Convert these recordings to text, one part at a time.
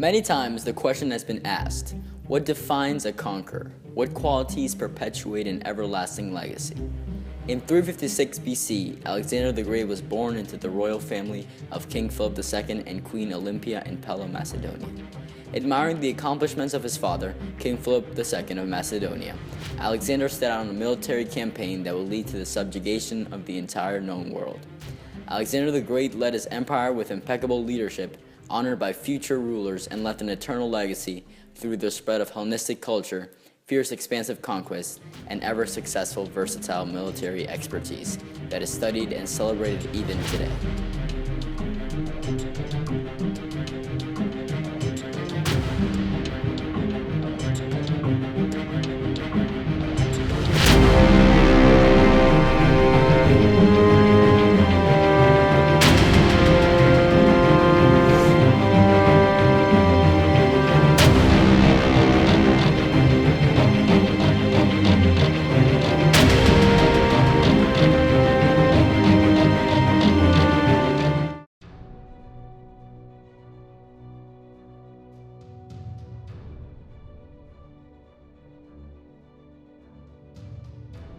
Many times the question has been asked, what defines a conqueror? What qualities perpetuate an everlasting legacy? In 356 BC, Alexander the Great was born into the royal family of King Philip II and Queen Olympia in Pella, Macedonia. Admiring the accomplishments of his father, King Philip II of Macedonia, Alexander set out on a military campaign that would lead to the subjugation of the entire known world. Alexander the Great led his empire with impeccable leadership, honored by future rulers, and left an eternal legacy through the spread of Hellenistic culture, fierce expansive conquests, and ever-successful versatile military expertise that is studied and celebrated even today.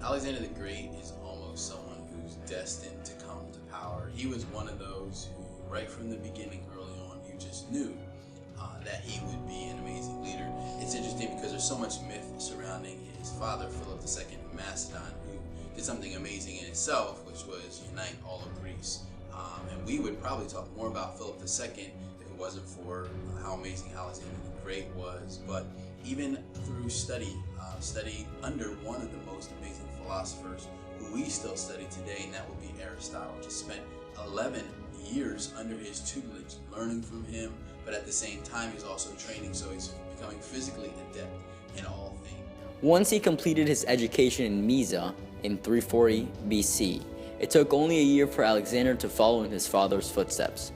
Alexander the Great is almost someone who's destined to come to power. He was one of those who, right from the beginning, early on, you just knew that he would be an amazing leader. It's interesting because there's so much myth surrounding his father, Philip II of Macedon, who did something amazing in itself, which was unite all of Greece. And we would probably talk more about Philip II if it wasn't for how amazing Alexander the Great was. But even through study under one of the most amazing philosophers who we still study today, and that would be Aristotle. Just spent 11 years under his tutelage, learning from him, but at the same time he's also training, so he's becoming physically adept in all things. Once he completed his education in Mysa in 340 BC, it took only a year for Alexander to follow in his father's footsteps.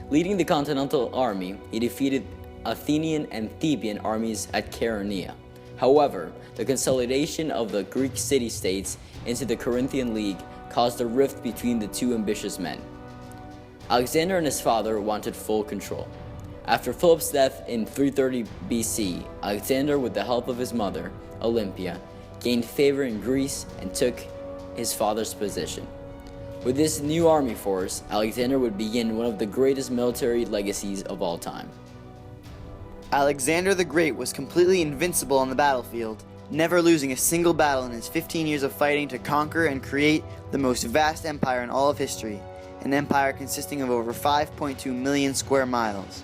Leading the Continental Army, he defeated Athenian and Theban armies at Chaeronea. However, the consolidation of the Greek city-states into the Corinthian League caused a rift between the two ambitious men. Alexander and his father wanted full control. After Philip's death in 330 BC, Alexander, with the help of his mother, Olympia, gained favor in Greece and took his father's position. With this new army force, Alexander would begin one of the greatest military legacies of all time. Alexander the Great was completely invincible on the battlefield, never losing a single battle in his 15 years of fighting to conquer and create the most vast empire in all of history, an empire consisting of over 5.2 million square miles.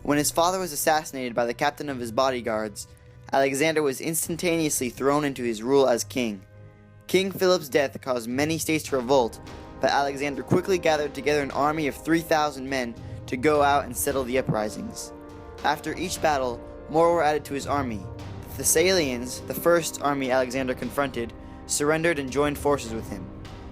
When his father was assassinated by the captain of his bodyguards, Alexander was instantaneously thrown into his rule as king. King Philip's death caused many states to revolt, but Alexander quickly gathered together an army of 3,000 men to go out and settle the uprisings. After each battle, more were added to his army. The Thessalians, the first army Alexander confronted, surrendered and joined forces with him.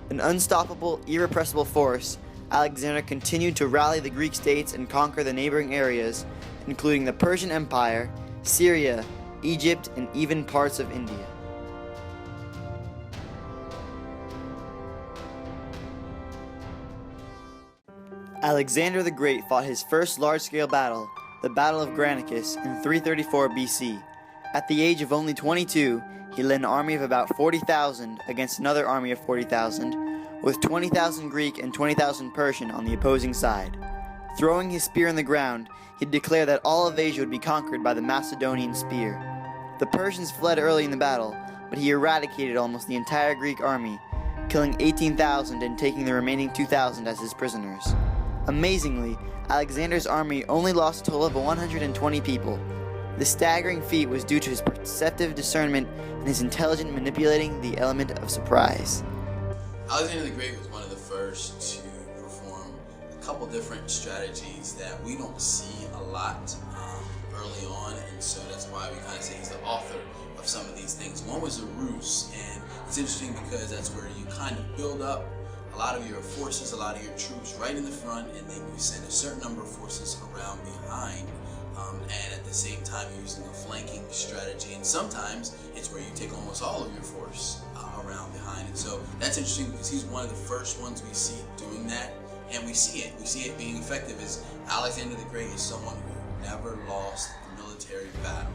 An unstoppable, irrepressible force, Alexander continued to rally the Greek states and conquer the neighboring areas, including the Persian Empire, Syria, Egypt, and even parts of India. Alexander the Great fought his first large-scale battle, the Battle of Granicus, in 334 BC. At the age of only 22, he led an army of about 40,000 against another army of 40,000, with 20,000 Greek and 20,000 Persian on the opposing side. Throwing his spear in the ground, he declared that all of Asia would be conquered by the Macedonian spear. The Persians fled early in the battle, but he eradicated almost the entire Greek army, killing 18,000 and taking the remaining 2,000 as his prisoners. Amazingly, Alexander's army only lost a total of 120 people. This staggering feat was due to his perceptive discernment and his intelligent manipulating the element of surprise. Alexander the Great was one of the first to perform a couple different strategies that we don't see a lot early on, and so that's why we kind of say he's the author of some of these things. One was a ruse, and it's interesting because that's where you kind of build up a lot of your forces, a lot of your troops right in the front, and then you send a certain number of forces around behind, and at the same time you're using a flanking strategy, and sometimes it's where you take almost all of your force around behind. And so that's interesting because he's one of the first ones we see doing that, and we see it being effective. As Alexander the Great is someone who never lost a military battle.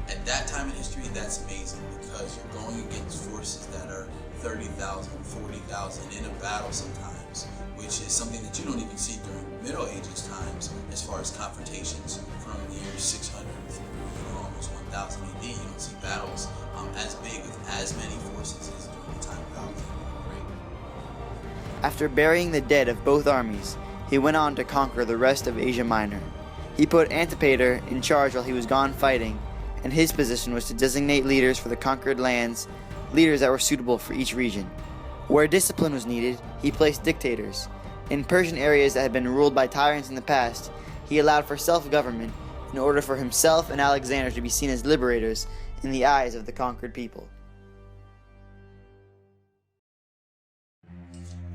At that time in history, that's amazing because you're going against forces that are 30,000, 40,000 in a battle sometimes, which is something that you don't even see during Middle Ages times as far as confrontations from the year 600 through almost 1000 AD. You don't see battles as big with as many forces as during the time of Alexander the Great. After burying the dead of both armies, he went on to conquer the rest of Asia Minor. He put Antipater in charge while he was gone fighting, and his position was to designate leaders for the conquered lands, leaders that were suitable for each region. Where discipline was needed, he placed dictators. In Persian areas that had been ruled by tyrants in the past, he allowed for self-government in order for himself and Alexander to be seen as liberators in the eyes of the conquered people.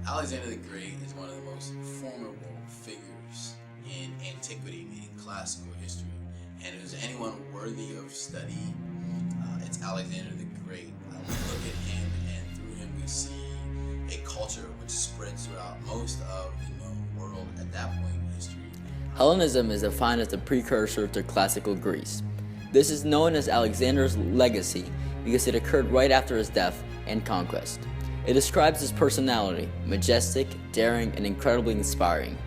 Alexander the Great is one of the most formidable figures in antiquity, meaning classical history. And if there's anyone worthy of study, it's Alexander the Great. We look at him, and through him we see a culture which spreads throughout most of the known world at that point in history. Hellenism is defined as the precursor to classical Greece. This is known as Alexander's legacy because it occurred right after his death and conquest. It describes his personality, majestic, daring, and incredibly inspiring.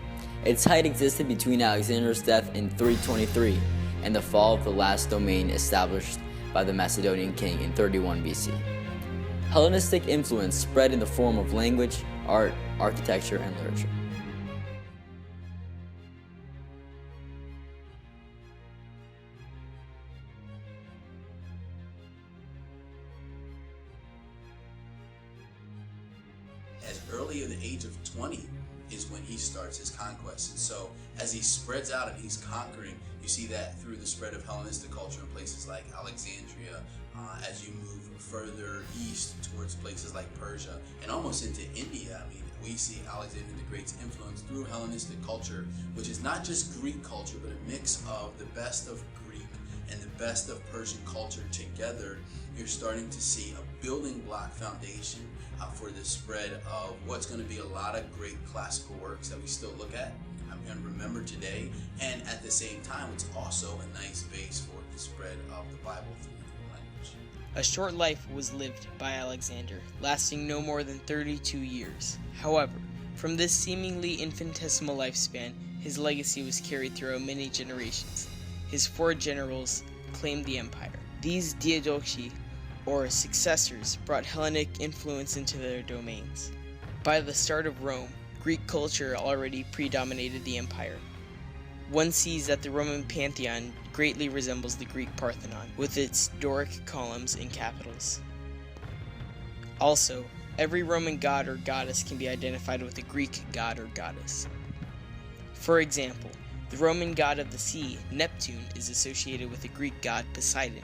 Its height existed between Alexander's death in 323 and the fall of the last domain established by the Macedonian king in 31 BC. Hellenistic influence spread in the form of language, art, architecture, and literature. As early as the age of 20 is when he starts his conquest. And so as he spreads out and he's conquering, you see that through the spread of Hellenistic culture in places like Alexandria, as you move further east towards places like Persia and almost into India. I mean, we see Alexander the Great's influence through Hellenistic culture, which is not just Greek culture, but a mix of the best of Greek and the best of Persian culture together. You're starting to see a building block foundation for the spread of what's going to be a lot of great classical works that we still look at and remember today. And at the same time, it's also a nice base for the spread of the Bible through the language. A short life was lived by Alexander, lasting no more than 32 years. However, from this seemingly infinitesimal lifespan, his legacy was carried throughout many generations. His 4 generals claimed the empire. These Diadochi, or successors, brought Hellenic influence into their domains. By the start of Rome, Greek culture already predominated the empire. One sees that the Roman pantheon greatly resembles the Greek Parthenon, with its Doric columns and capitals. Also, every Roman god or goddess can be identified with a Greek god or goddess. For example, the Roman god of the sea, Neptune, is associated with the Greek god Poseidon.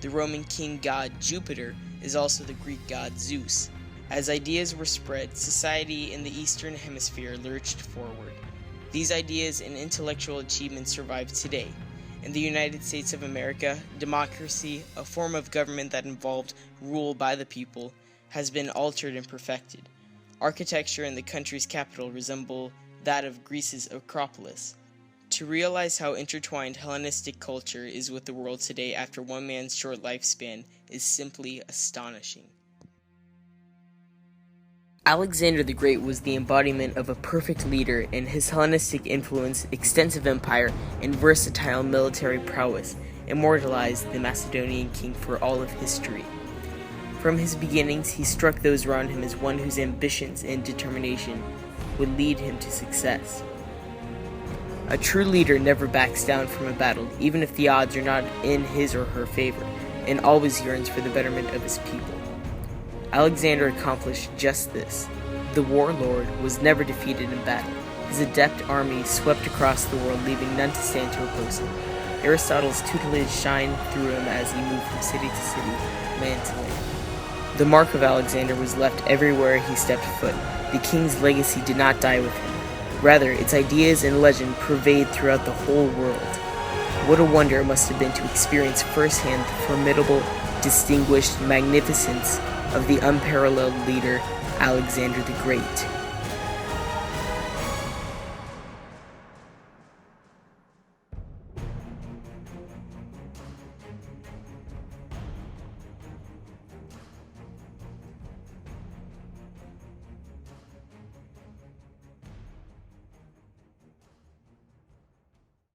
The Roman king god Jupiter is also the Greek god Zeus. As ideas were spread, society in the Eastern Hemisphere lurched forward. These ideas and intellectual achievements survive today. In the United States of America, democracy, a form of government that involved rule by the people, has been altered and perfected. Architecture in the country's capital resemble that of Greece's Acropolis. To realize how intertwined Hellenistic culture is with the world today after one man's short lifespan is simply astonishing. Alexander the Great was the embodiment of a perfect leader, and his Hellenistic influence, extensive empire, and versatile military prowess immortalized the Macedonian king for all of history. From his beginnings, he struck those around him as one whose ambitions and determination would lead him to success. A true leader never backs down from a battle, even if the odds are not in his or her favor, and always yearns for the betterment of his people. Alexander accomplished just this. The warlord was never defeated in battle. His adept army swept across the world, leaving none to stand to oppose him. Aristotle's tutelage shined through him as he moved from city to city, land to land. The mark of Alexander was left everywhere he stepped foot. The king's legacy did not die with him. Rather, its ideas and legend pervade throughout the whole world. What a wonder it must have been to experience firsthand the formidable, distinguished magnificence of the unparalleled leader, Alexander the Great.